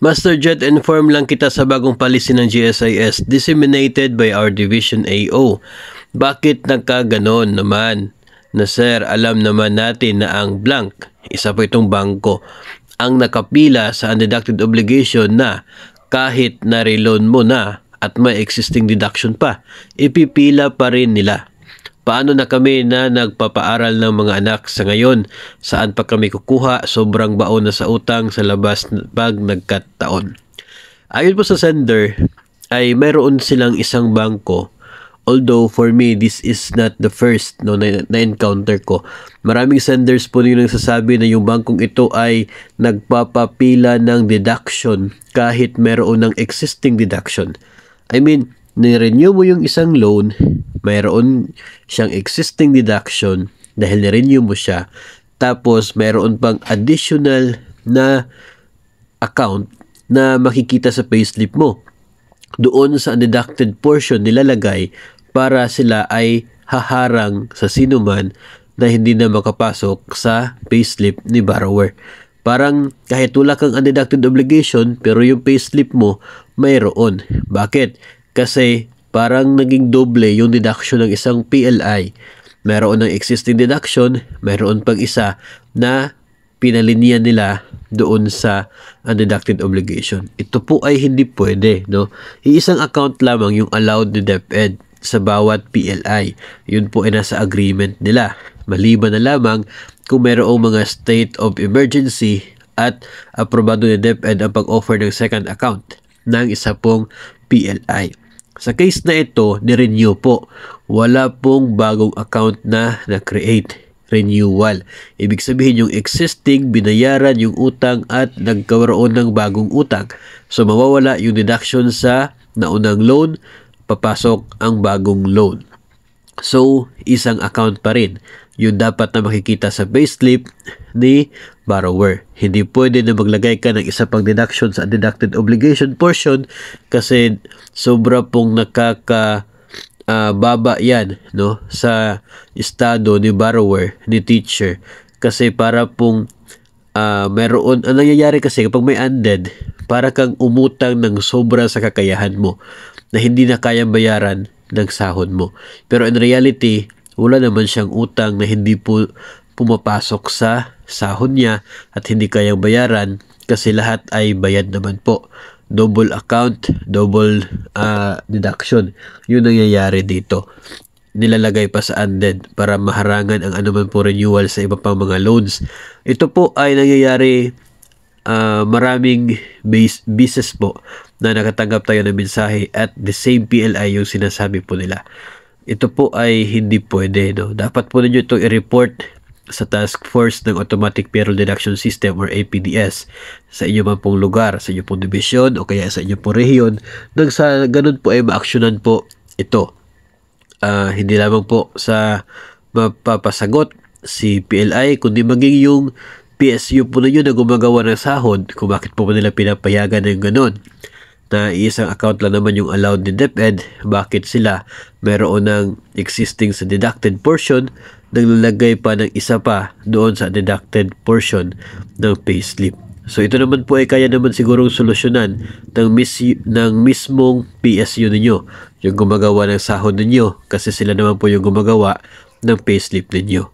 Master Jet, inform lang kita sa bagong policy ng GSIS disseminated by our Division AO. Bakit nagkaganon naman? Na sir, alam naman natin na ang blank, isa po itong bangko, ang nakapila sa undeducted obligation na kahit na-reloan mo na at may existing deduction pa, ipipila pa rin nila. Paano na kami na nagpapaaral ng mga anak sa ngayon? Saan pa kami kukuha? Sobrang baon na sa utang sa labas pag nagkataon. Ayon po sa sender, ay mayroon silang isang bangko. Although for me, this is not the first na-encounter ko. Maraming senders po yung nagsasabi na yung bangkong ito ay nagpapapila ng deduction kahit mayroon ng existing deduction. I mean, ni-renew mo yung isang loan, mayroon siyang existing deduction dahil ni-renew mo siya, tapos mayroon pang additional na account na makikita sa payslip mo. Doon sa undeducted portion nilalagay para sila ay haharang sa sinuman na hindi na makapasok sa payslip ni borrower. Parang kahit wala kang undeducted obligation pero yung payslip mo mayroon. Bakit? Kasi parang naging doble yung deduction ng isang PLI. Mayroon ng existing deduction, mayroon pang isa na pinalinian nila doon sa undeducted obligation. Ito po ay hindi pwede, no? Iisang account lamang yung allowed ni DepEd sa bawat PLI. Yun po ay nasa agreement nila. Maliban na lamang kung mayroong mga state of emergency at aprobado ni DepEd ang pag-offer ng second account ng isa pong PLI. Sa case na ito, ni-renew po. Wala pong bagong account na na-create. Renewal. Ibig sabihin yung existing, binayaran yung utang at nagkaroon ng bagong utang. So mawawala yung deduction sa naunang loan, papasok ang bagong loan. So isang account pa rin. Yung dapat na makikita sa payslip ni borrower. Hindi pwede na maglagay ka ng isa pang deduction sa undeducted obligation portion kasi sobra pong baba yan, no, sa estado ni borrower, ni teacher. Kasi para pong meron, ang nangyayari kasi kapag may undead, para kang umutang ng sobra sa kakayahan mo na hindi na kayang bayaran ng sahod mo. Pero in reality, wala naman siyang utang na hindi po pumapasok sa sahod niya at hindi kayang bayaran kasi lahat ay bayad naman po. Double account, double deduction. Yun nangyayari dito. Nilalagay pa sa undead para maharangan ang anuman po renewal sa iba pang mga loans. Ito po ay nangyayari maraming business po na nakatanggap tayo ng mensahe at the same PLI yung sinasabi po nila. Ito po ay hindi pwede, no? Dapat po ninyo ito i-report sa Task Force ng Automatic Payroll Deduction System or APDS sa inyo man pong lugar, sa inyo pong division o kaya sa inyo pong rehiyon nang sa ganun po ay ma-actionan po ito. Hindi lamang po sa mapapasagot si PLI kundi maging yung PSU po ninyo na gumagawa ng sahod kung bakit po nila pinapayagan ng ganun. Na isang account lang naman yung allowed ni DepEd, bakit sila mayroon ng existing sa deducted portion naglalagay pa ng isa pa doon sa deducted portion ng payslip. So ito naman po ay kaya naman sigurong solusyonan ng mismong PSU ninyo, yung gumagawa ng sahod ninyo kasi sila naman po yung gumagawa ng payslip ninyo.